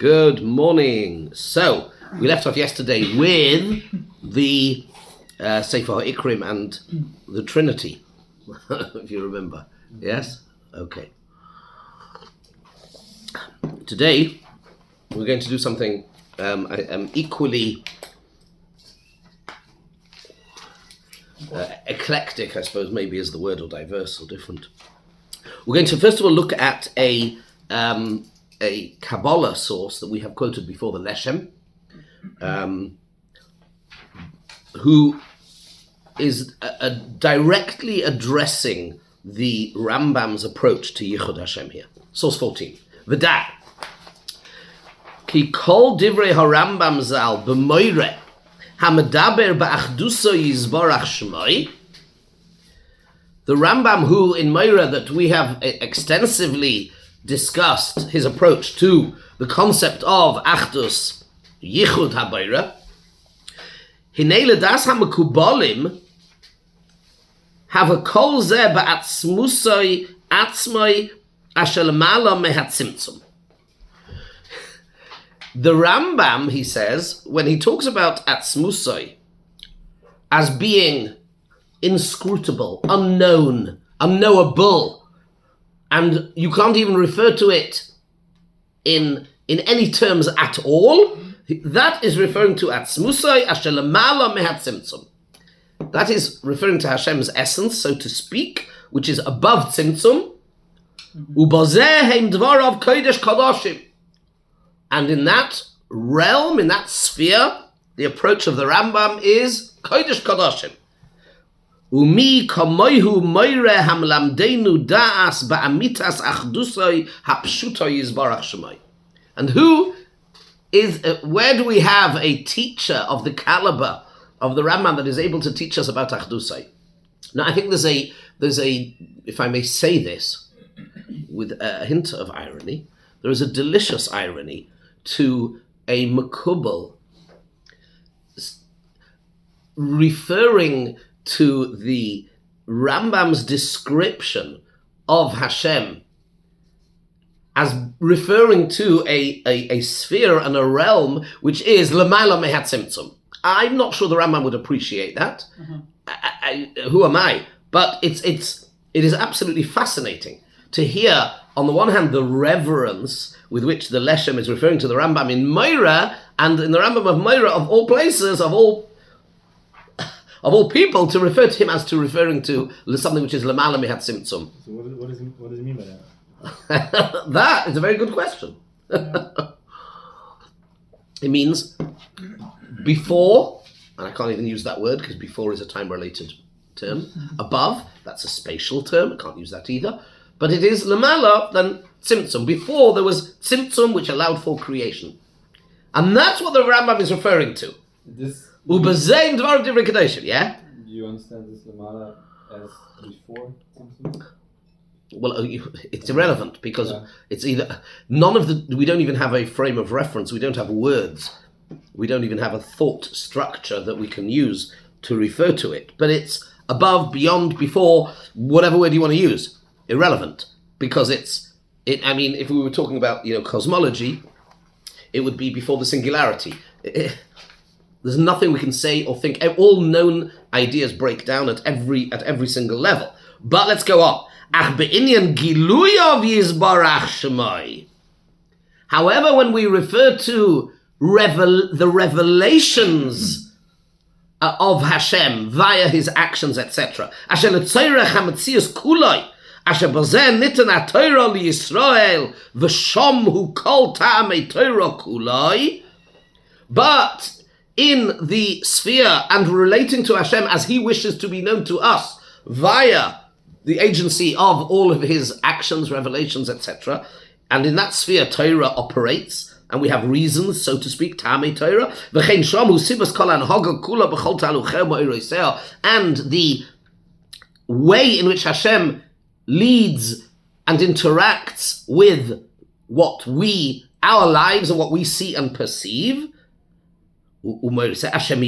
Good morning. So, we left off yesterday with the Sefer Ikrim and the Trinity, if you remember. Yes? Okay. Today, we're going to do something equally eclectic, I suppose, maybe is the word, or diverse or different. We're going to first of all look at a Kabbalah source that we have quoted before, the Leshem, who is directly addressing the Rambam's approach to Yichud Hashem here. Source 14. V'da ki kol divrei harambam zal b'moire hamadaber ba'achduso yizborach shmoi. The Rambam, who in Moira that we have extensively discussed his approach to the concept of Achdus Yichud HaBoira, Hinei ledas ha'mekubalim have a kol zeh ba'atzmusoi atzmoi asher lemala mehatzimtzum. The Rambam, he says, when he talks about atzmusoi as being inscrutable, unknown, unknowable, and you can't even refer to it in any terms at all, that is referring to atzmusai asher lemala mehatzimtzum. That is referring to Hashem's essence, so to speak, which is above tzimtzum. Ubazeh heim dvarav kodesh kadoshim. And in that realm, in that sphere, the approach of the Rambam is kodesh kadoshim. Umi kamoihu moire hamlamdeinu da'as ba'amitas achdusoi hapshutoi yizbarach shemai. And who is, where do we have a teacher of the caliber of the Rambam that is able to teach us about achdusoi? Now, I think there's a, if I may say this with a hint of irony, there is a delicious irony to a Mekubal referring to the Rambam's description of Hashem as referring to a sphere and a realm which is L'mayla mehatzimtzum. I'm not sure the Rambam would appreciate that. Who am I? But it is absolutely fascinating to hear, on the one hand, the reverence with which the Leshem is referring to the Rambam in Moira, and in the Rambam of Moira, of all places, of all people, to refer to him as to referring to something which is L'mala mehatzimtzum. So what does he mean by that? That is a very good question. Yeah. It means before, and I can't even use that word because before is a time-related term. Above, that's a spatial term, I can't use that either. But it is L'mala than tzimtzum. Before there was tzimtzum, which allowed for creation. And that's what the Rambam is referring to. Ubazein dvar divrei kadeshim, yeah? Do you understand this Lamala as before something? Well, it's irrelevant because it's either we don't even have a frame of reference, we don't have words, we don't even have a thought structure that we can use to refer to it. But it's above, beyond, before, whatever word you want to use. Irrelevant, because I mean, if we were talking about, cosmology, it would be before the singularity. There's nothing we can say or think. All known ideas break down at every single level. But let's go on. However, when we refer to the revelations of Hashem via his actions, etc., Asher bazeh niten ha-Torah li-Yisrael v'shom hu kol ta'amei Torah kulai. But in the sphere and relating to Hashem as he wishes to be known to us via the agency of all of his actions, revelations, etc., and in that sphere Torah operates, and we have reasons, so to speak, ta'amei Torah, v'chein shom hu sibas kol hanhaga kula b'chol talucheh ma'iroseh, and the way in which Hashem leads and interacts with our lives and what we see and perceive. Hashem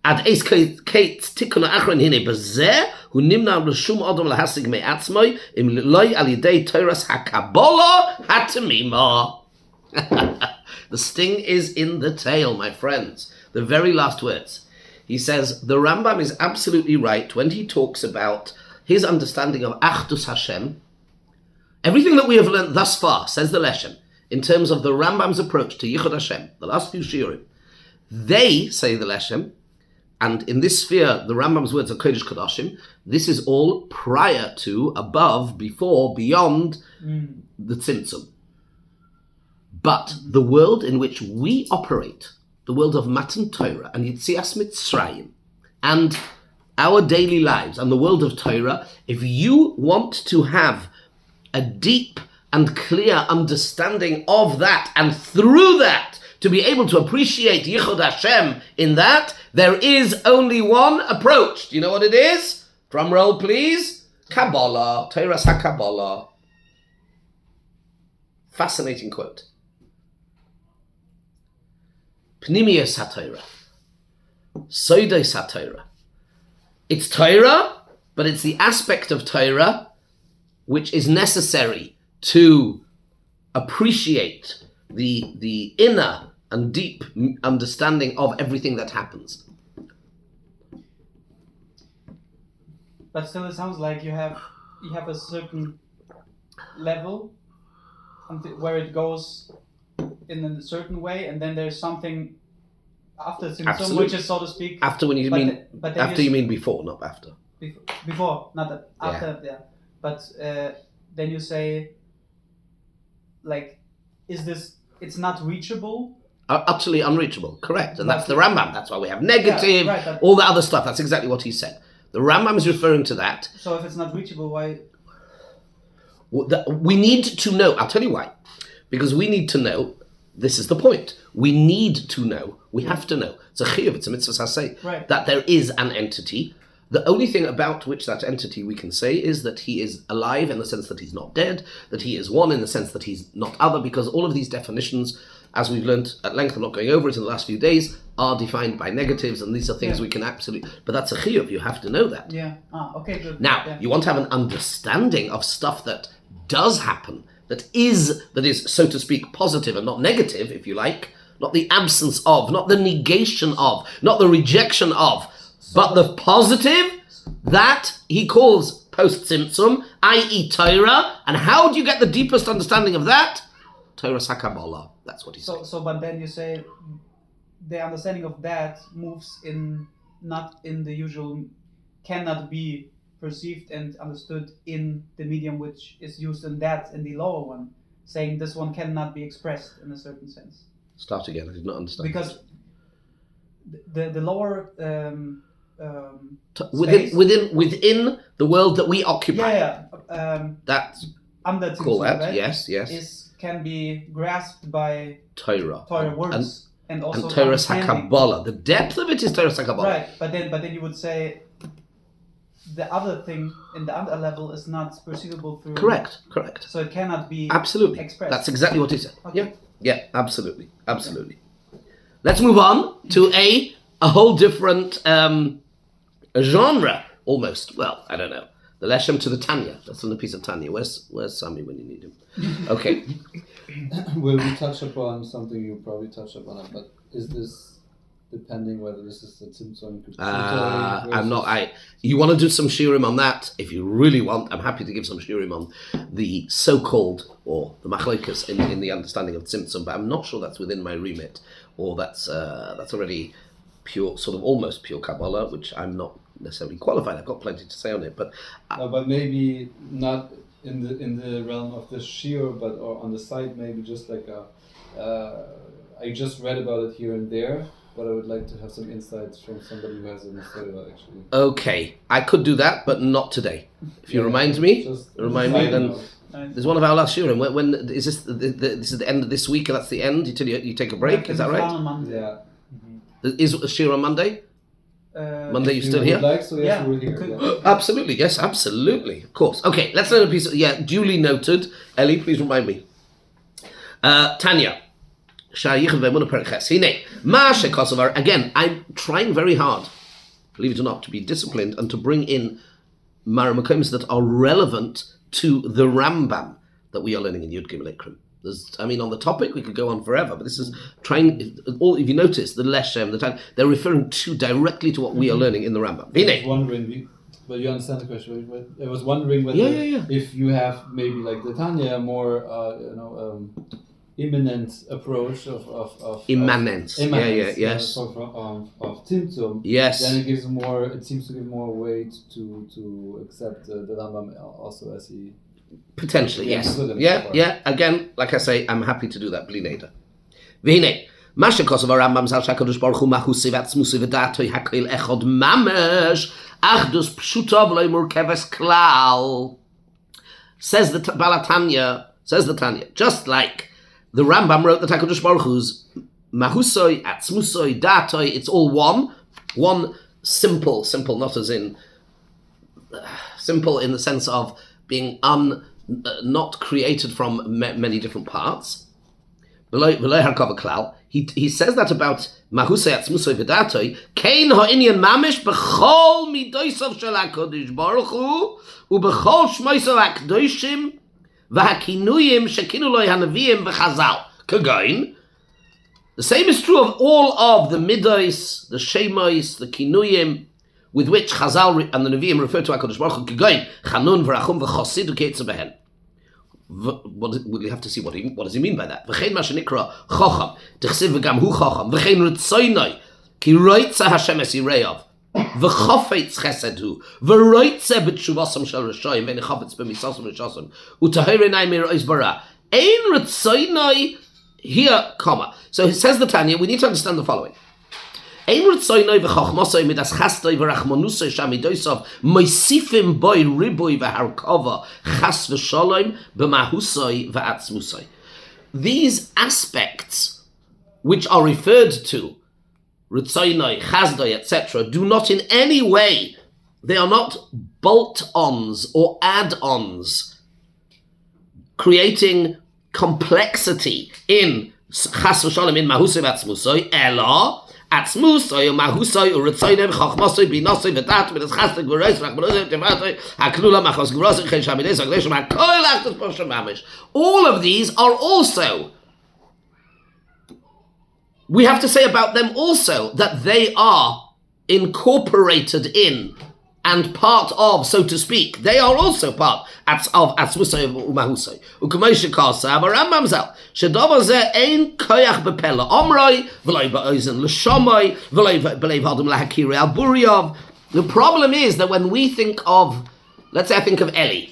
Ad eis kate tikkun achron hine bezeh hu nimna l'shum adam lahasig me'atzmoi im loy al yidei Torahs hakabala hatamima. The sting is in the tail, my friends. The very last words. He says, the Rambam is absolutely right when he talks about his understanding of Achdus Hashem. Everything that we have learned thus far, says the Leshem, in terms of the Rambam's approach to Yichud Hashem, the last few shiurim, they, say the Leshem, and in this sphere, the Rambam's words are Kodesh Kodashim, this is all prior to, above, before, beyond the Tzimtzum. But the world in which we operate, the world of Matan Torah and Yitzias Mitzrayim, and our daily lives, and the world of Torah, if you want to have a deep and clear understanding of that, and through that, to be able to appreciate Yichud Hashem in that, there is only one approach. Do you know what it is? Drum roll, please. Kabbalah, Torah's HaKabbalah. Fascinating quote. Pnimiyos HaTorah. Soidos HaTorah. It's Torah, but it's the aspect of Torah which is necessary to appreciate the inner and deep understanding of everything that happens. But still, it sounds like you have a certain level where it goes in a certain way, and then there's something after Tzimtzum, which is, so to speak. After when you mean after, you mean before, not after. Before, not that, after. Yeah. But then you say, like, is this? It's not reachable. Utterly unreachable, correct. And that's the Rambam. That's why we have negative, all the other stuff. That's exactly what he said. The Rambam is referring to that. So if it's not reachable, why? We need to know. I'll tell you why. Because we need to know. This is the point. We need to know. We have to know. It's a chiyuv, it's a mitzvah saseh, that there is an entity. The only thing about which that entity we can say is that he is alive in the sense that he's not dead, that he is one in the sense that he's not other, because all of these definitions, as we've learned at length, I'm not going over it in the last few days, are defined by negatives, and these are things we can absolutely... But that's a chiyuv, you have to know that. Yeah. Okay, good. Now, you want to have an understanding of stuff that does happen, that is, so to speak, positive and not negative, if you like, not the absence of, not the negation of, not the rejection of, but the positive, that he calls post-Tzimtzum, i.e. Torah. And how do you get the deepest understanding of that? Torah's HaKabbalah. That's what he says. So, but then you say the understanding of that moves not in the usual, cannot be perceived and understood in the medium which is used in the lower one, saying this one cannot be expressed in a certain sense. Start again, I did not understand. Because the lower within the world that we occupy. That's under call that, right? Yes. Can be grasped by Torah words and also Torah's HaKabbalah. The depth of it is Torah's HaKabbalah. Right, but then you would say the other thing in the other level is not perceivable through. Correct. So it cannot be absolutely expressed. That's exactly what he said. Okay. Yeah, absolutely. Let's move on to a whole different genre, almost. Well, I don't know. The Leshem to the Tanya. That's from the piece of Tanya. Where's Sami when you need him? Okay. Will we touch upon something you probably touched upon it, but is this depending whether this is the Tzimtzum? You want to do some shiurim on that? If you really want, I'm happy to give some shiurim on the so-called, or the machlokas in the understanding of Tzimtzum, but I'm not sure that's within my remit, or that's already pure, sort of almost pure Kabbalah, which I'm not necessarily qualified. I've got plenty to say on it, but maybe not in the realm of the shiur, but or on the side, maybe just like I just read about it here and there, but I would like to have some insights from somebody who has a material actually. Okay, I could do that, but not today. If you remind me, then. There's one of our last shiurim. When is this? This is the end of this week, and that's the end. You take a break. Is that right? Yeah. Is a shiur on Monday? Monday, you still here? Like, so yes, we're here. Yeah. Absolutely, yes, absolutely, of course. Okay, let's learn a piece. Duly noted. Ellie, please remind me. Tanya. Again, I'm trying very hard, believe it or not, to be disciplined and to bring in Makomis that are relevant to the Rambam that we are learning in Yud Gimel Ikrim. On the topic we could go on forever, but this is trying. If you notice the Leshem, the Tanya, they're referring directly to what we are learning in the Rambam. I was wondering, but you understand the question. I was wondering whether if you have maybe like the Tanya more, imminent approach of immanence. Of Tzimtzum. Yes. Then it seems to give more weight to accept the Rambam also as he. Potentially, yes. Again, like I say, I'm happy to do that. Bli neder. V'hinei, ma shekosov Rambam zal shakadosh baruch hu machusi v'atzmusi v'datoi hakoil echod mamesh achdus pshuta v'lo murkeves klal. Says the Tanya, just like the Rambam wrote the HaKadosh Baruch Hu's mahusoi, atzmusoi, datoi, it's all one simple, not as in simple in the sense of being not created from many different parts. He says that about mahusei, atzmusoi, v'datoi, kein ha'inyan mamish b'chol midoisav shel HaKadosh Baruch Hu u'b'chol shmoisav ha'kadoshim v'hakinuyim shekinu loy hanaviyim v'chazal. Kagain. The same is true of all of the midos, the shemois, the kinuyim, with which Chazal and the Nevi'im refer to HaKadosh Baruch Hu. Kagain, chanun v'rachum v'chosid u'keitzu behen. We'll have to see what does he mean by that. V'chein ma shenikra chocham, t'chsiv v'gam hu chocham, v'chein ritzoynoi, ki roitza Hashem es yireyav. V'chofetz chesed hu, v'roitze b'tshuvasam shel Rishoyim, v'nechofetz b'misasam Rishosim, u'tahirinai mirois bara. Ein ritzoynoi, here, comma. So he says the Tanya, we need to understand the following. Ein ritzoynoi v'chochmosoi midas chastoi v'rachmonusoi shamidoisav moisifim boi riboi v'harkova chas v'sholom b'mahusoi v'atzmusoi. These aspects which are referred to, ritzoynoi, chazdoi, etc., do not in any way, they are not bolt-ons or add-ons, creating complexity in chas v'sholom in mahusoi v'atzmusoi, ela, atzmusoi u'mahusoi u'ritzoynoi v'chochmosoi b'nosoi v'dat v'das chastoi g'ureis v'achmonosoi v'tevatoi ha'knula machos g'urosoi chen shamides ha'gdeshim ha'koil achtus poshem mamish. All of these are also, we have to say about them also that they are incorporated in and part of, so to speak, they are also part of atzmusoi u'mahusoi. U'k'moshe kasa v'rambam zal shedavar zeh ein koyach b'pela omroi v'loi ba'ozen l'shomoi v'loi v'adam lahakiri al buriyov. The problem is that when we think of, let's say I think of Eli.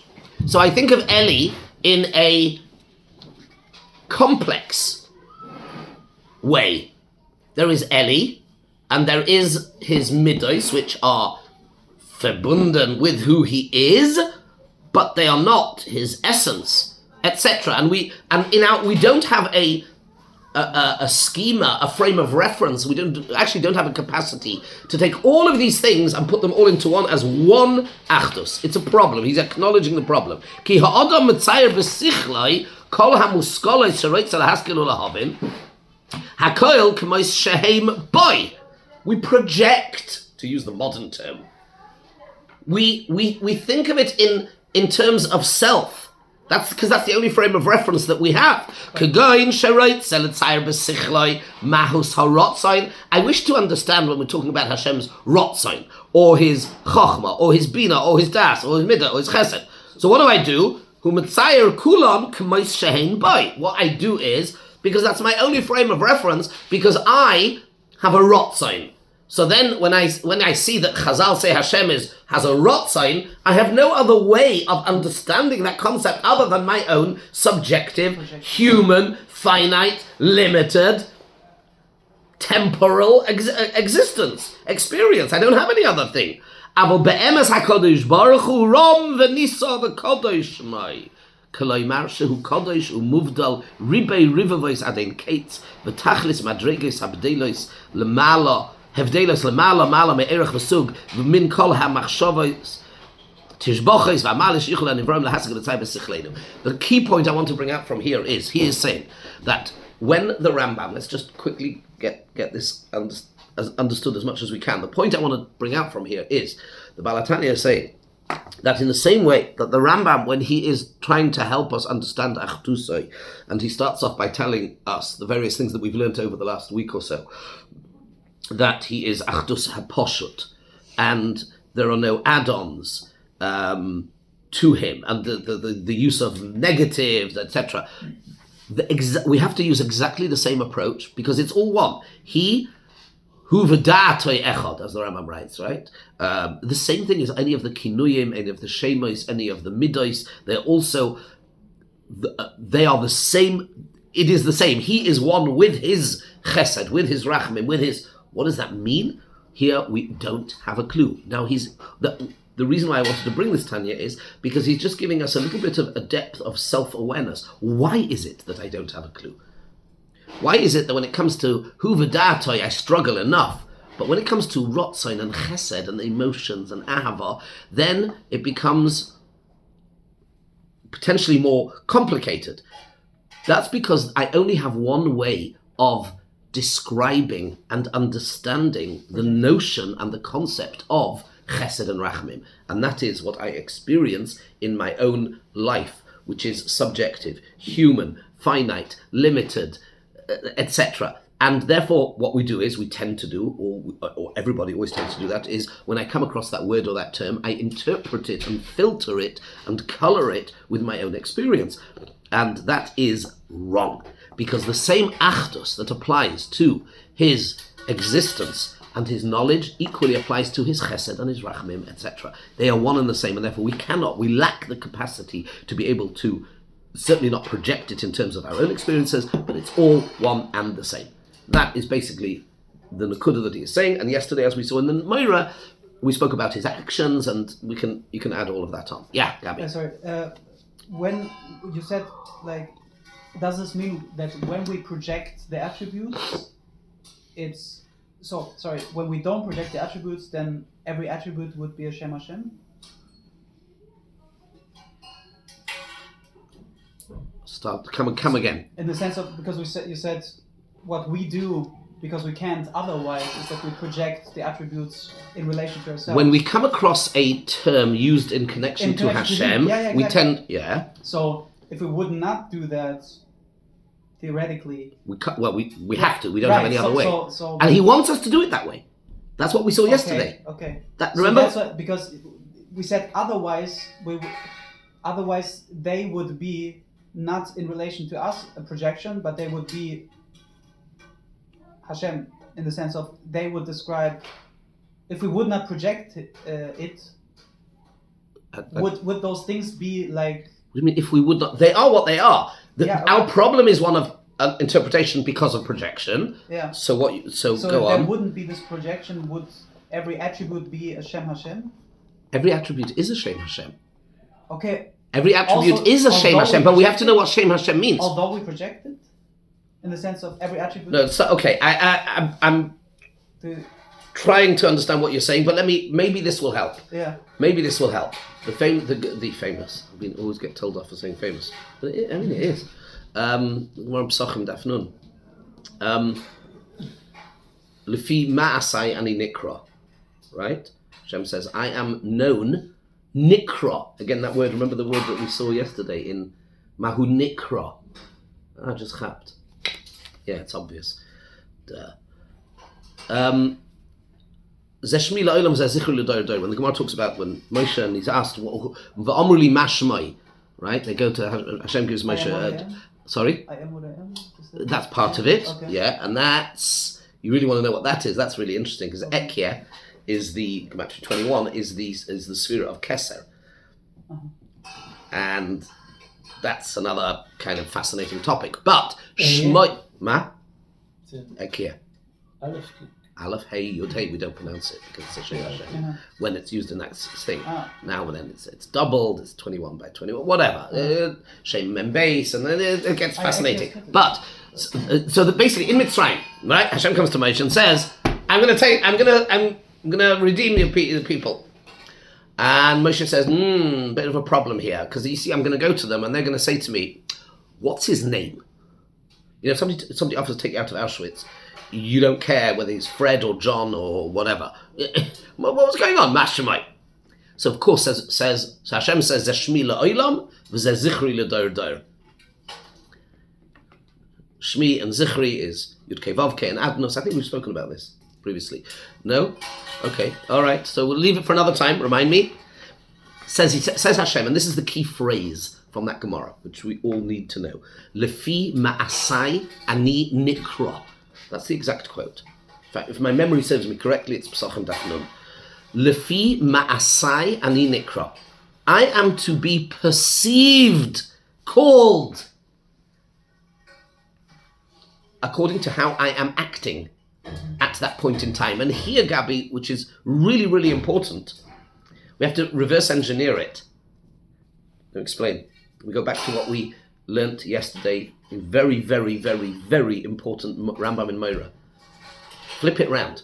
So I think of Eli in a complex way. There is Eli, and there is his midos, which are verbunden with who he is, but they are not his essence, etc. And we don't have a schema, a frame of reference. We don't have a capacity to take all of these things and put them all into one as one achdus. It's a problem. He's acknowledging the problem. Ki ha'adam metzayer b'sichlai kol ha'muskolai sheroitz al haskelu lahavin hakoil k'mois shehem boy. We project, to use the modern term. We think of it in terms of self. That's because that's the only frame of reference that we have. I wish to understand when we're talking about Hashem's rotzain, or his chochma, or his bina, or his das, or his midah, or his chesed. So what do? What I do is, because that's my only frame of reference, because I have a rotzain. So then, when I see that Chazal say Hashem has a rotzain, I have no other way of understanding that concept other than my own subjective, human, finite, limited, temporal experience. I don't have any other thing. Avo be'emes hakodesh baruch hu rom v'nisa v'kodesh mai. Koloimar shehu kodesh u'muvdal ribei rivavois adein kates v'tachlis madregis habdelos lemala Hevdelos lemala mala me'erech v'sug v'min kol ha'machshavos tishboches v'amalish yichol ha'nivrom lahasig l'tzai b'sichleinu. The key point I want to bring out from here is, he is saying that when the Rambam, let's just quickly get this understood as much as we can. The point I want to bring out from here is, the Baal HaTanya is saying that in the same way that the Rambam, when he is trying to help us understand Achdusai, and he starts off by telling us the various things that we've learnt over the last week or so, that he is Achdus HaPoshut, and there are no add-ons to him, and the use of negatives, etc. We have to use exactly the same approach, because it's all one. Hu v'da'atoi echad, as the Rambam writes, right? The same thing as any of the kinuyim, any of the shemos, any of the midos. They are the same. It is the same. He is one with his chesed, with his rachmim, with his. What does that mean? Here we don't have a clue. Now the reason why I wanted to bring this, Tanya, is because he's just giving us a little bit of a depth of self-awareness. Why is it that I don't have a clue? Why is it that when it comes to hu v'da'atoi, I struggle enough, but when it comes to rotzain and chesed and emotions and ahava, then it becomes potentially more complicated? That's because I only have one way of describing and understanding the notion and the concept of chesed and rachmim, and that is what I experience in my own life, which is subjective, human, finite, limited, etc. And therefore, what we do is we tend to do, or everybody always tends to do that, is when I come across that word or that term, I interpret it and filter it and color it with my own experience. And that is wrong, because the same achdus that applies to his existence and his knowledge equally applies to his chesed and his rachmim, etc. They are one and the same, and therefore we lack the capacity to be able to certainly not project it in terms of our own experiences, but it's all one and the same. That is basically the Nakuda that he is saying. And yesterday, as we saw in the Maharal, we spoke about his actions, and you can add all of that on. Yeah, Gabby. Sorry. When you said, does this mean that when we project the attributes, when we don't project the attributes, then every attribute would be a Shem Hashem? Come again. In the sense of, because you said what we do because we can't otherwise is that we project the attributes in relation to ourselves. When we come across a term used in connection to Hashem, we tend. So if we would not do that, theoretically, we have to. We don't have any other way. And he wants us to do it that way. That's what we saw yesterday. Okay. Remember? That's because we said otherwise they would be not in relation to us a projection, but they would be Hashem in the sense of they would describe. If we would not project would those things be like? What do you mean? If we would not, they are what they are. Our problem is one of interpretation because of projection. Yeah. So go on. So if there wouldn't be this projection, would every attribute be a Shem Hashem? Every attribute is a Shem Hashem. Okay. Every attribute is a Shem Hashem, but we have to know what Shem Hashem means. Although we project it, in the sense of every attribute. No, so okay. I'm trying to understand what you're saying, but maybe this will help. Yeah. Maybe this will help. The famous. I always get told off for saying famous, but it is. More Psachim Daf Nun. Lefi ma'asai ani nikra, right? Hashem says, I am known. Nikra. Again, that word. Remember the word that we saw yesterday in Mahu Nikra. Just chapped. Yeah, it's obvious. When the Gemara talks about when Moshe and he's asked, "V'amruli mashmai," right? They go to Hashem gives Moshe. Sorry. I am what I am. That's part of it. Okay. Yeah, and that's you really want to know what that is. That's really interesting because Ekia is the Gematria 21 is the sphere of Keser, and that's another kind of fascinating topic. But Shmoy Ekia. Aleph, Hey, Yud, Hey, we don't pronounce it because it's a Shem Hashem. When it's used in that thing. Now and then it's doubled, it's 21 by 21, whatever. Shem Mem Beis, and then it gets fascinating. But, so basically in Mitzrayim, right, Hashem comes to Moshe and says, I'm gonna redeem your people. And Moshe says, bit of a problem here, because you see, I'm gonna go to them and they're gonna say to me, what's his name? You know, somebody offers to take you out of Auschwitz. You don't care whether he's Fred or John or whatever. What was going on, Mashemite? So of course, so Hashem says, Zeshmi la'olam, v'zeh zichri l'dor dor. Shmi and Zichri is Yud Kei Vav Kei and Adnos. I think we've spoken about this previously. No? Okay. All right. So we'll leave it for another time. Remind me. Says Hashem, and this is the key phrase from that Gemara, which we all need to know. Lefi ma'asai ani nikra. That's the exact quote. In fact, if my memory serves me correctly, it's Pesachim Daf Nun. Lefi ma'asai ani nikra. I am to be perceived, called, according to how I am acting at that point in time. And here, Gabi, which is really, really important, we have to reverse engineer it. Let me explain. We go back to what we learnt yesterday, a very, very, very, very important Rambam in Moira. Flip it round.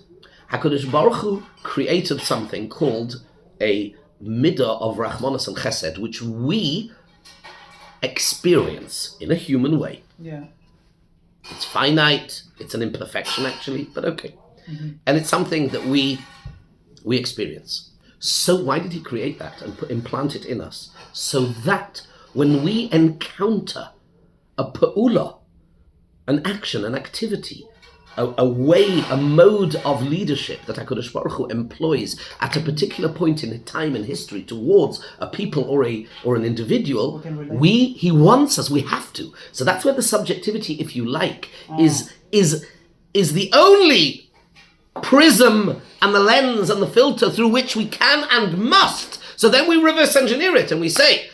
HaKadosh Baruch Hu created something called a midah of Rachmanas and Chesed, which we experience in a human way. Yeah. It's finite, it's an imperfection actually, but okay. And it's something that we experience. So why did he create that and implant it in us? So that when we encounter a pa'ula, an action, an activity, a way, a mode of leadership that HaKadosh Baruch Hu employs at a particular point in time in history towards a people or an individual, he wants us, we have to. So that's where the subjectivity, if you like, is the only prism and the lens and the filter through which we can and must. So then we reverse engineer it and we say,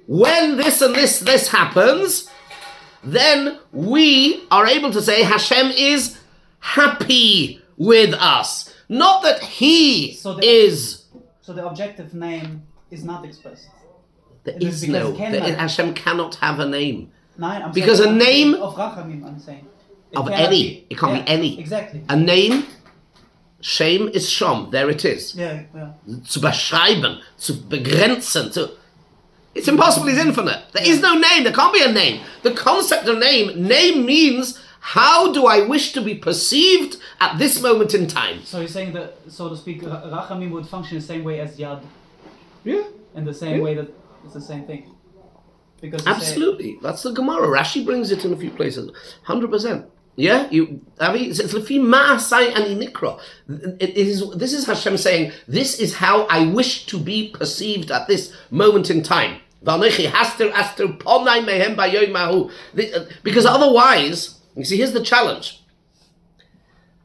when this and this happens, then we are able to say Hashem is happy with us. Not that he is. So the objective name is not expressed. There is no. Hashem cannot have a name. No, because a name of Rachamim, I'm saying. Of any. It can't be any. Exactly. A name, Shem is Shom. There it is. Yeah. Zu beschreiben, zu begrenzen, it's impossible, it's infinite. There is no name, there can't be a name. The concept of name means how do I wish to be perceived at this moment in time? So you're saying that, so to speak, Rachamim would function the same way as Yad? Yeah. In the same way that it's the same thing? Because absolutely. That's the Gemara. Rashi brings it in a few places. 100%. Yeah? It's Lefi Ma'asai Ani Nikra. This is Hashem saying, this is how I wish to be perceived at this moment in time. Because otherwise, you see, here's the challenge.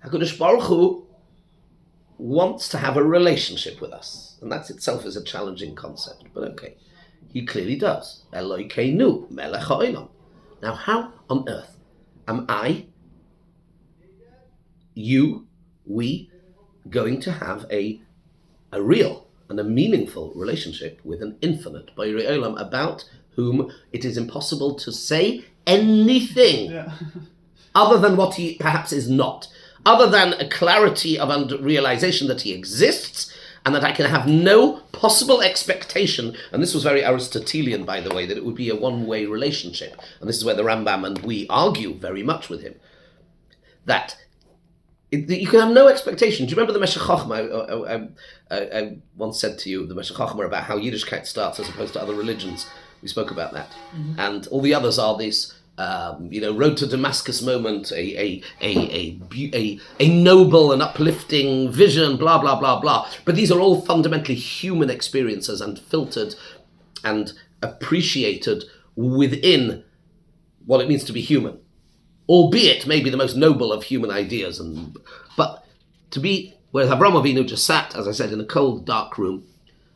HaKadosh Baruch Hu wants to have a relationship with us. And that itself is a challenging concept. But okay, he clearly does. Elokeinu melech ha'olam. Now, how on earth am I, you, we, going to have a real and a meaningful relationship with an infinite Borei Olam about whom it is impossible to say anything other than what he perhaps is not, other than a clarity of realization that he exists and that I can have no possible expectation, and this was very Aristotelian, by the way, that it would be a one-way relationship, and this is where the Rambam and we argue very much with him, that you can have no expectation. Do you remember the Meshech Chochmah? I once said to you the Meshech Chochmah about how Yiddishkeit starts as opposed to other religions. We spoke about that. And all the others are this, road to Damascus moment, a noble and uplifting vision, blah, blah, blah, blah. But these are all fundamentally human experiences and filtered and appreciated within what it means to be human. Albeit maybe the most noble of human ideas, but to be, whereas Avraham Avinu just sat, as I said, in a cold, dark room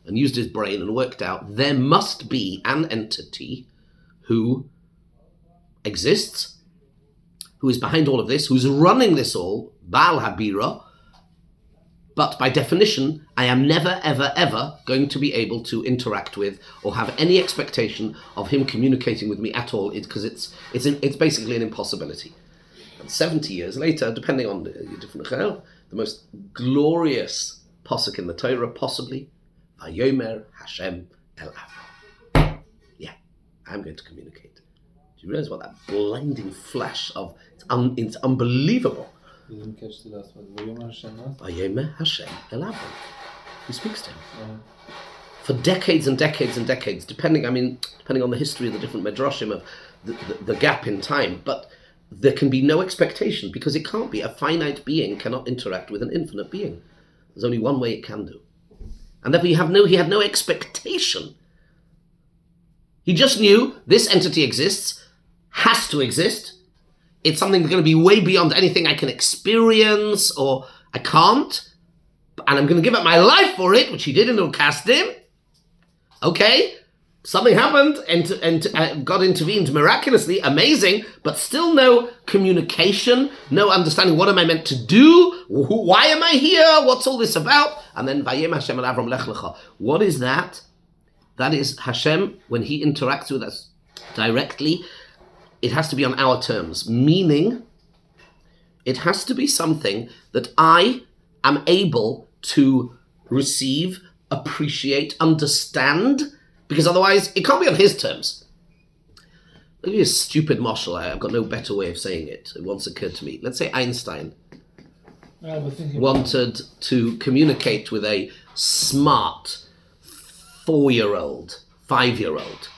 and used his brain and worked out there must be an entity who exists, who is behind all of this, who's running this all, Baal Habira, but by definition, I am never, ever, ever going to be able to interact with or have any expectation of him communicating with me at all, because it's basically an impossibility. And 70 years later, depending on the different chayil, the most glorious posuk in the Torah, possibly, Vayomer Hashem El Avram. Yeah, I'm going to communicate. Do you realize what that blinding flash of, it's unbelievable. You didn't catch the last one. Vayomer Hashem what? Vayomer Hashem El Avram. He speaks to him. for decades and decades and decades, depending on the history of the different medrashim of the gap in time, but there can be no expectation, because it can't be. A finite being cannot interact with an infinite being. There's only one way it can do. And therefore he had no expectation. He just knew this entity exists, has to exist. It's something that's going to be way beyond anything I can experience, or I can't. And I'm going to give up my life for it, which he did in Ukasdim. Okay, something happened, and God intervened miraculously, amazing, but still no communication, no understanding. What am I meant to do? Why am I here? What's all this about? And then Vayem Hashem el Avram lech lecha. What is that? That is Hashem, when he interacts with us directly, it has to be on our terms, meaning it has to be something that I am able to receive, appreciate, understand, because otherwise it can't be on his terms. Maybe a stupid marshal, I've got no better way of saying it. It once occurred to me. Let's say Einstein wanted to communicate with a smart 4-year-old, 5-year-old,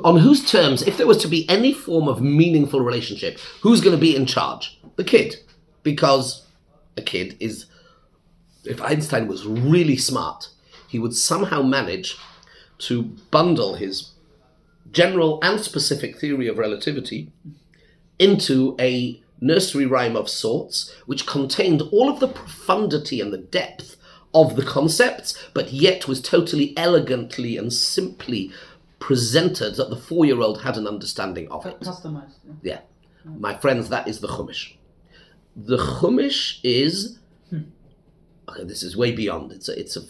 on whose terms, if there was to be any form of meaningful relationship, who's going to be in charge? The kid. Because a kid is, if Einstein was really smart, he would somehow manage to bundle his general and specific theory of relativity into a nursery rhyme of sorts, which contained all of the profundity and the depth of the concepts, but yet was totally elegantly and simply presented that the 4-year-old had an understanding of it. Customized. Yeah. My friends, that is the Chumash. The Chumash is... Okay, this is way beyond.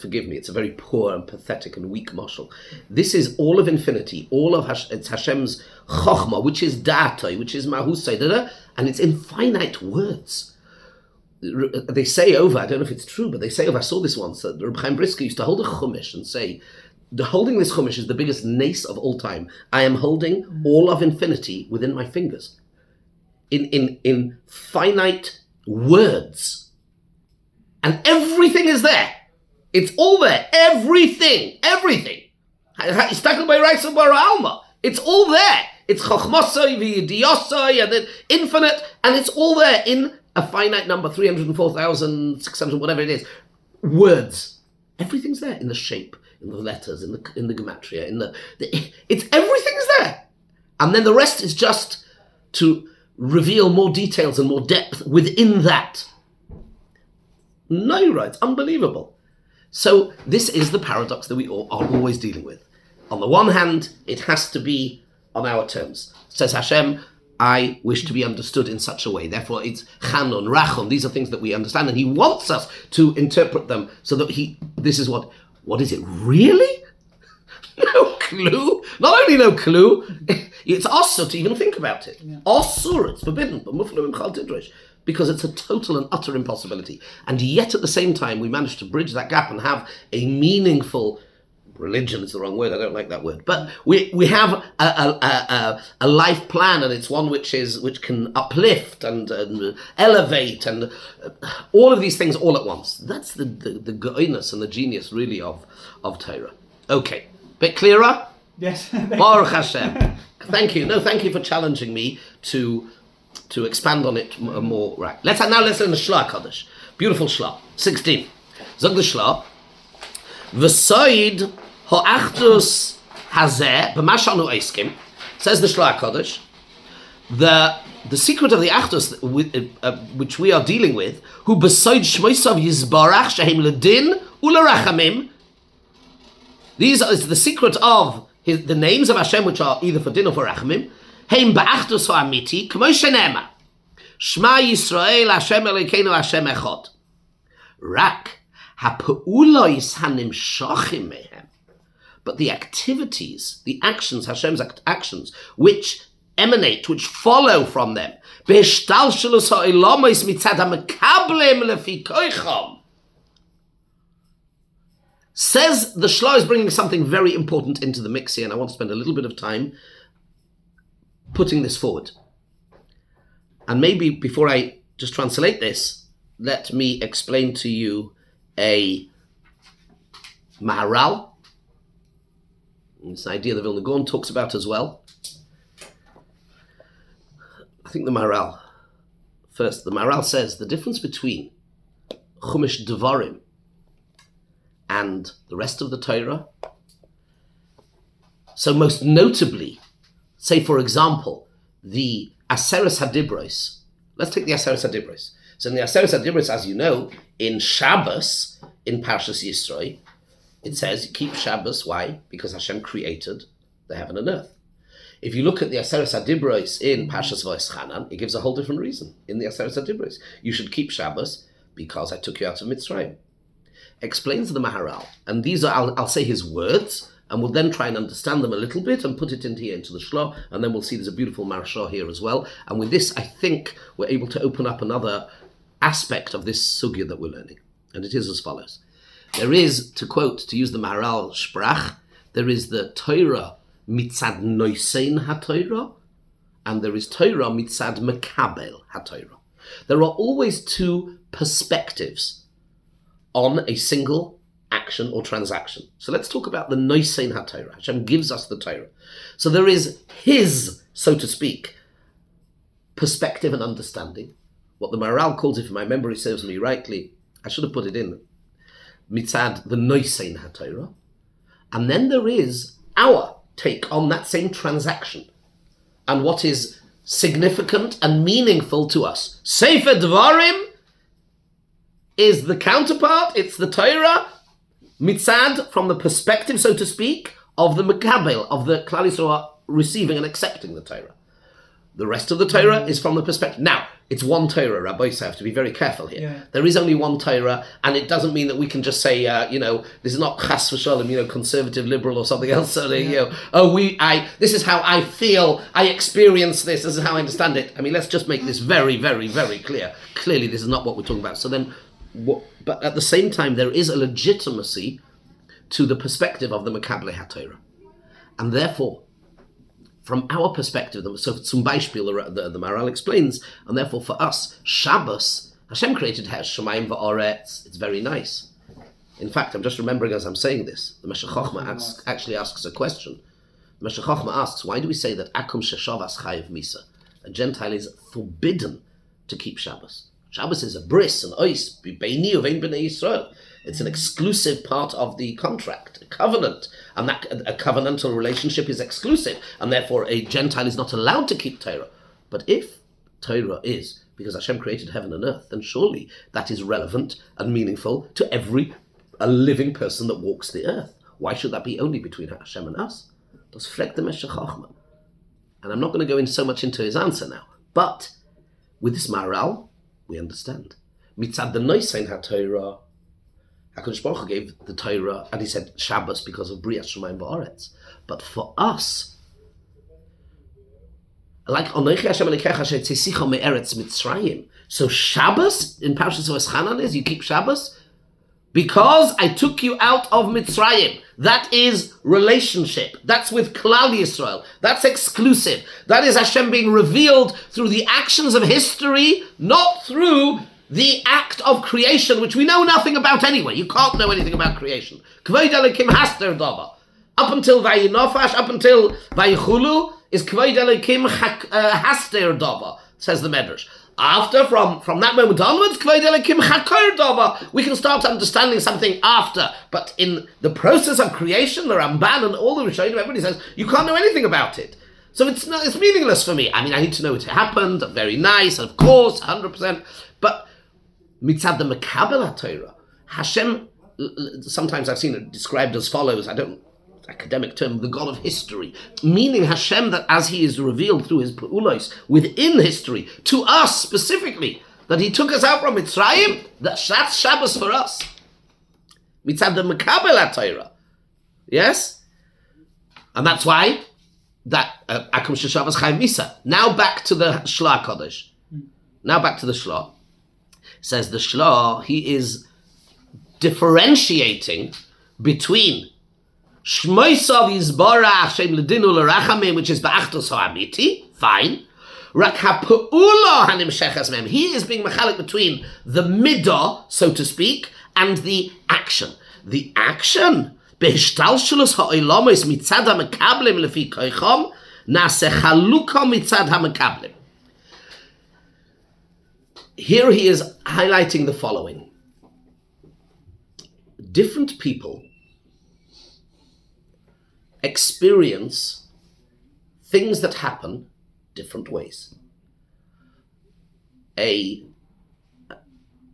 Forgive me, it's a very poor and pathetic and weak marshal. This is all of infinity, all of it's Hashem's Chochmah, which is Datoi, which is Mahusay, and it's in finite words. They say over, I don't know if it's true, but they say over, I saw this once, that Reb Chaim Brisker used to hold a Chumash and say, holding this Chumash is the biggest nace of all time. I am holding all of infinity within my fingers. In finite words. And everything is there. It's all there. Everything. It's all there. It's Chochmosoi, V'yidiyosoi, and then infinite, and it's all there in a finite number, 304,600, whatever it is. Words. Everything's there in the shape, in the letters, in the gematria, it's everything's there. And then the rest is just to reveal more details and more depth within that. No, you're right. It's unbelievable. So this is the paradox that we are always dealing with. On the one hand, it has to be on our terms. Says Hashem, I wish to be understood in such a way. Therefore, it's Chanun, Rachon. These are things that we understand, and he wants us to interpret them so that this is what is it? Really? No clue. Not only no clue, it's also to even think about it. Yeah. Osur, it's forbidden. But Muflim Chal Tidrish. Because it's a total and utter impossibility. And yet at the same time, we managed to bridge that gap and have a meaningful, religion is the wrong word, I don't like that word, but we have a life plan, and it's one which can uplift and elevate and all of these things all at once. That's the goodness and the genius really of Torah. Okay, bit clearer? Yes. Baruch Hashem. Thank you. No, thank you for challenging me to expand on it more. Right. Let's learn the Shloh Kodesh. Beautiful Shloh. 16. Zog the Shloh. V'soid ha'achdus hazeh b'ma shanu oiskim. Says the Shloh Kodesh. The secret of the achdus which we are dealing with, who b'soid shmoisav yizbarach shehem ledin u'lerachamim. These is the secret of the names of Hashem, which are either for din or for rachamim. Heim ba'achdus ha'amiti, k'mo shenema. Shema Yisrael, Hashem Elokeinu, Hashem Echad. Rak ha'peulois hanimshachim mehem. But the activities, the actions, Hashem's actions, which emanate, which follow from them, b'hishtalshelus ha'ilamos mitzad ha'mekablem lefi koicham. Says the Shloh is bringing something very important into the mix here, and I want to spend a little bit of time putting this forward. And maybe before I just translate this, let me explain to you a Maharal, it's an idea that Vilna Gaon talks about as well. I think the Maharal says the difference between Chumash Devarim and the rest of the Torah. So most notably, say for example, the Aseres HaDibros. Let's take the Aseres HaDibros. So in the Aseres HaDibros, as you know, in Shabbos, in Parshas Yisro, it says, keep Shabbos. Why? Because Hashem created the heaven and earth. If you look at the Aseres HaDibros in Parshas Vayischanan, it gives a whole different reason. In the Aseres HaDibros, you should keep Shabbos because I took you out of Mitzrayim. Explains the Maharal, and these are, I'll say his words, and we'll then try and understand them a little bit and put it into the Shloh, and then we'll see there's a beautiful Maharal here as well. And with this, I think we're able to open up another aspect of this sugya that we're learning. And it is as follows. There is, to use the Maharal Sprach, there is the Torah mitzad noisein ha-Torah, and there is Torah mitzad mekabel ha-Torah. There are always two perspectives on a single action or transaction. So let's talk about the noisein ha-Torah. Hashem gives us the Torah. So there is his, so to speak, perspective and understanding. What the Maharal calls, if my memory serves me rightly, I should have put it in, mitzad the noisein ha-Torah. And then there is our take on that same transaction and what is significant and meaningful to us. Sefer Dvarim is the counterpart, it's the Torah, mitzad, from the perspective, so to speak, of the Mekabel, of the Klal Yisrael receiving and accepting the Torah. The rest of the Torah is from the perspective. Now, it's one Torah, Rabbi, so I have to be very careful here. Yeah. There is only one Torah, and it doesn't mean that we can just say, this is not chas v'shalom, conservative, liberal, or something else. So, this is how I feel, I experience this is how I understand it. I mean, let's just make this very, very, very clear. Clearly, this is not what we're talking about. So then, but at the same time, there is a legitimacy to the perspective of the Mekabel HaTorah. And therefore, from our perspective, so zum Beispiel, the Maharal explains, and therefore for us, Shabbos, Hashem created Shemayim va'aretz. It's very nice. In fact, I'm just remembering as I'm saying this, the Meshech Chochmah actually asks a question. The Meshech Chochmah asks, why do we say that Akum Sheshavas Chayiv Misa? A Gentile is forbidden to keep Shabbos. Shabbos is a bris, an ois, beini uvein b'nei Yisrael. It's an exclusive part of the contract, a covenant, and that a covenantal relationship is exclusive, and therefore a Gentile is not allowed to keep Torah. But if Torah is, because Hashem created heaven and earth, then surely that is relevant and meaningful to every a living person that walks the earth. Why should that be only between Hashem and us? Das fragt the Meshech Chochmah. And I'm not going to go in so much into his answer now, but with this Maharal, we understand. Mitzad the noisein ha-Torah, HaKadosh Baruch Hu gave the Torah, and he said Shabbos because of Brias Shemayim va'aretz. But for us, like Onochi Hashem Elokecha she'tzicha me'eretz Mitzrayim. So Shabbos in Parshas Vayischanan is you keep Shabbos because I took you out of Mitzrayim. That is relationship. That's with Klal Yisrael. That's exclusive. That is Hashem being revealed through the actions of history, not through the act of creation, which we know nothing about anyway. You can't know anything about creation. Kvod Elokim haster dava. Up until Vayinofash, up until Vayichulu, is Kvod Elokim haster dava, says the Medrash. After, from that moment onwards, Kvod Elokim hakor dava, we can start understanding something after. But in the process of creation, the Ramban and all the Rishonim, everybody says, you can't know anything about it. So it's meaningless for me. I mean, I need to know it happened, very nice, of course, 100%. But mitzad the Mekabel HaTorah, Hashem, sometimes I've seen it described as follows, academic term, the God of history, meaning Hashem that as he is revealed through his peulos within history, to us specifically, that he took us out from Mitzrayim, that's Shabbos for us. Mitzad the Mekabel HaTorah. Yes? And that's why that Akum Sheshavas Chayiv Misa. Now back to the Shloh Kodesh. Says the Shloh, he is differentiating between Shmoisav Yizbarach Shem Ledinu L'Rachamim, which is Ba'achtos Ha'amiti, fine. Rak HaPe'ula HaNimsheches Mem. He is being mechalik between the midah, so to speak, and the action. The action, בהשתלשלות העולמות מצד המקבלים לפי כוחם, נעשה חלוקה מצד המקבלים. Here he is highlighting the following. Different people experience things that happen different ways. An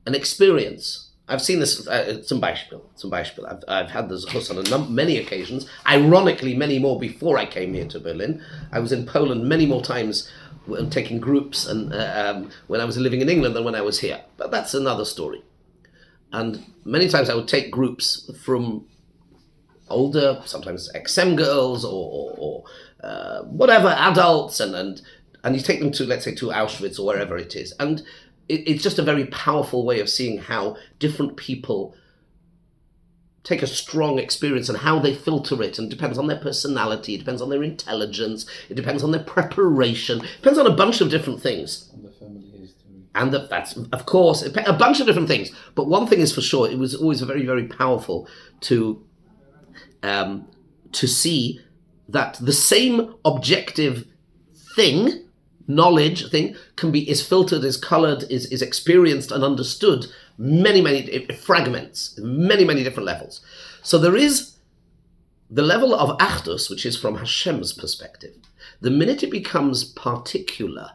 experience. I've seen this, zum Beispiel. I've had this on many occasions, ironically many more before I came here to Berlin. I was in Poland many more times taking groups and when I was living in England than when I was here. But that's another story. And many times I would take groups from older, sometimes XM girls or whatever, adults, and you take them to, let's say, to Auschwitz or wherever it is. And it's just a very powerful way of seeing how different people take a strong experience and how they filter it, and it depends on their personality, it depends on their intelligence, it depends on their preparation, it depends on a bunch of different things. And the family history. And that's, of course, a bunch of different things. But one thing is for sure, it was always very, very powerful to see that the same objective thing, knowledge thing, is filtered, is colored, is experienced and understood many fragments, many different levels. So there is the level of Achdus, which is from Hashem's perspective. The minute it becomes particular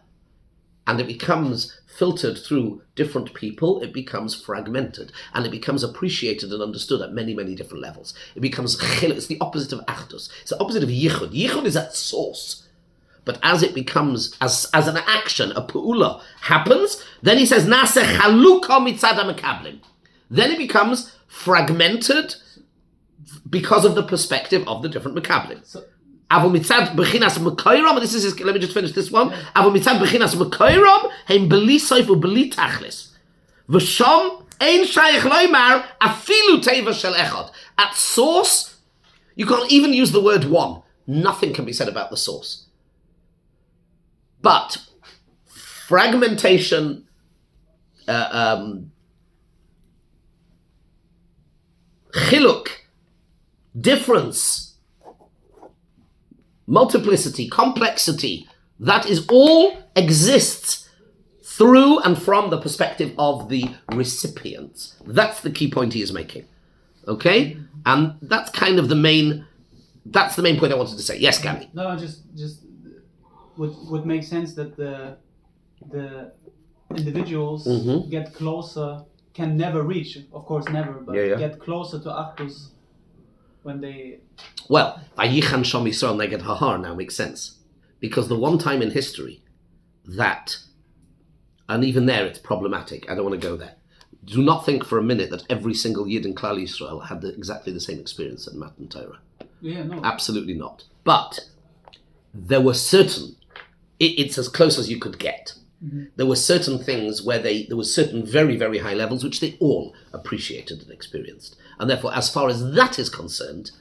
and it becomes filtered through different people, it becomes fragmented and it becomes appreciated and understood at many different levels. It becomes chil. It's the opposite of Achdus. It's the opposite of Yichud. Yichud is at source. But as it becomes, as an action, a pu'ula happens, then he says, Nase chaluka mitzad ha'mekablim. Then it becomes fragmented because of the perspective of the different mekablim. Avo mitzad bechinas mekoiram, and this is his, let me just finish this one. Avo mitzad bechinas mekoiram, heim beli soif u'beli tachlis. V'sham ein shayich loymar afilu teva shel echad. At source, you can't even use the word one. Nothing can be said about the source. But fragmentation, chiluk, difference, multiplicity, complexity, that is all exists through and from the perspective of the recipients. That's the key point he is making. Okay? And that's kind of the main point I wanted to say. Yes, Gabby? No, just would make sense that the individuals get closer, can never reach, of course never, but get closer to Achdus when they... Well, Vayichan Shom Yisrael Neged Hahar now makes sense. Because the one time in history that, and even there it's problematic, I don't want to go there. Do not think for a minute that every single Yid in Klal Yisrael had exactly the same experience at Matan Torah. Yeah, no. Absolutely not. But there were certain, it's as close as you could get. Mm-hmm. There were certain things where there were certain very, very high levels which they all appreciated and experienced. And therefore, as far as that is concerned,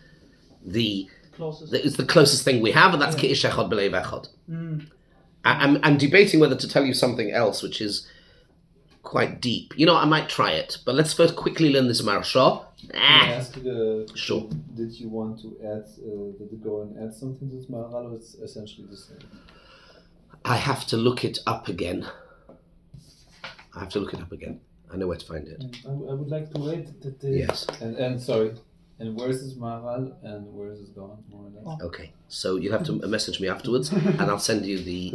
it's the closest thing we have, and that's Ki'ish Echad B'Leiv Echad. I'm debating whether to tell you something else, which is quite deep. You know, I might try it, but let's first quickly learn this Maharal. Can I ask you sure. Did you want to add, did you go and add something to this Maharal, or it's essentially the same? I have to look it up again. I know where to find it. I would like to add that... yes. And sorry. And where is this Maharal and where is this going, more or less? Okay, so you'll have to message me afterwards, and I'll send you the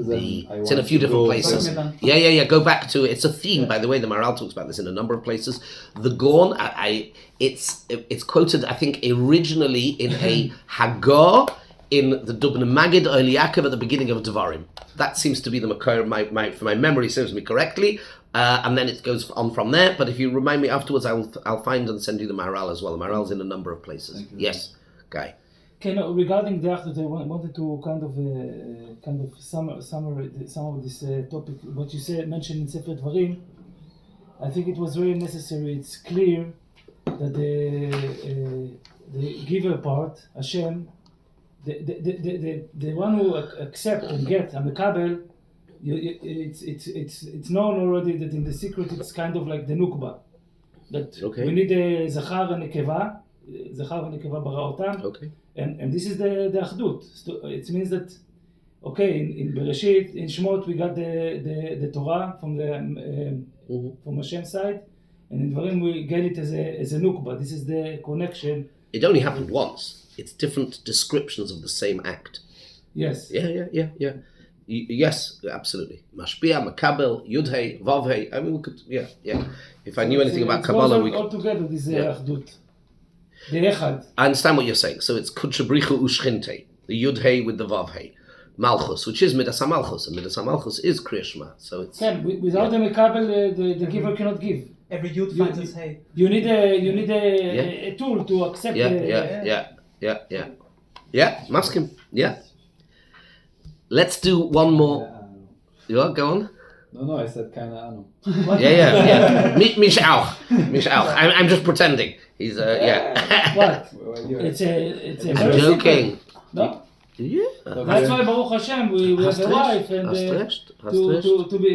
it's in a few different places. Yeah. Go back to it. It's a theme, by the way. The Maharal talks about this in a number of places. The Gorn, it's quoted, I think, originally in a Haggah in the Dubna Magid Oil Yaakov at the beginning of Devarim. That seems to be the Makor, for my memory serves me correctly. And then it goes on from there. But if you remind me afterwards, I'll find and send you the Maharal as well. The Maharal's in a number of places. Yes, Guy. Okay, no, regarding the Achdut, I wanted to kind of summarize some of this topic. What you mentioned in Sefer Dvarim, I think it was very necessary. It's clear that the giver part, Hashem, the one who accept and get a mekabel, it's known already that in the secret it's kind of like the nukba, that we need a zachar and a keva, זכר ונקבה ברא אותם. Okay. And this is the אחדות. It means that, okay, in Bereshit, in Shmot, we got the Torah from from Hashem's side, and in Dvarim we get it as a nukba. This is the connection. It only happened once. It's different descriptions of the same act. Yes. Yeah. Yes, absolutely. Mashpia, Makabel, Yudhei, Vavhei. I mean, we could, yeah. If I knew anything about Kabbalah, we could. All together, this Yeah. אחדות. The echad. I understand what you're saying. So it's Kudshabrichu Ushchinte, the Yudhei with the Vavhei. Malchus, which is Midas HaMalchus, and Midas HaMalchus is Kriyashma. So it's. Without the Mekabel, the giver cannot give. Every youth finds his hay. You need a tool to accept. Yeah, maskim. Yeah. Let's do one more. Yeah, go on. No, I said kinda anu. Yeah. Mish auch. I'm just pretending. He's yeah. What? Well, you're- It's a I'm very joking. simple. No, Yeah. that's why Baruch Hashem we have a wife and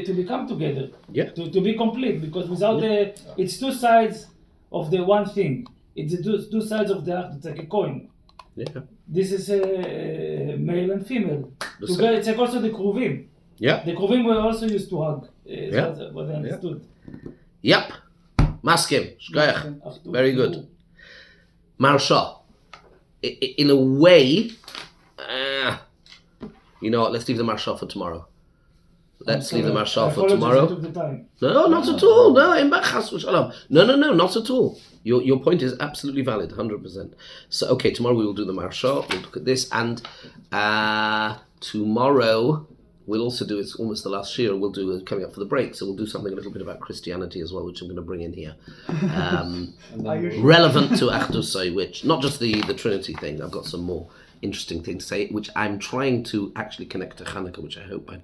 to become together. Yeah. To be complete, because without it's two sides of the one thing. It's the two sides of the act. It's like a coin. Yeah. This is male and female. The Together, it's like also the kruvim. Yeah. The kruvim were also used to hug. Yeah. What I understood. Yep. Maskim. Shkoyach. Very good. Marsha. In a way, you know what? Let's leave the Marsha for tomorrow. Let's leave the Marsha for tomorrow. Took the time. No, not at all. No, not at all. Your point is absolutely valid, 100%. So, okay, tomorrow we will do the Maharal. We'll look at this, and tomorrow we'll also do. It's almost the last year. We'll do coming up for the break. So we'll do something a little bit about Christianity as well, which I'm going to bring in here, and then relevant to Achdusai, which not just the Trinity thing. I've got some more interesting things to say, which I'm trying to actually connect to Hanukkah, which I hope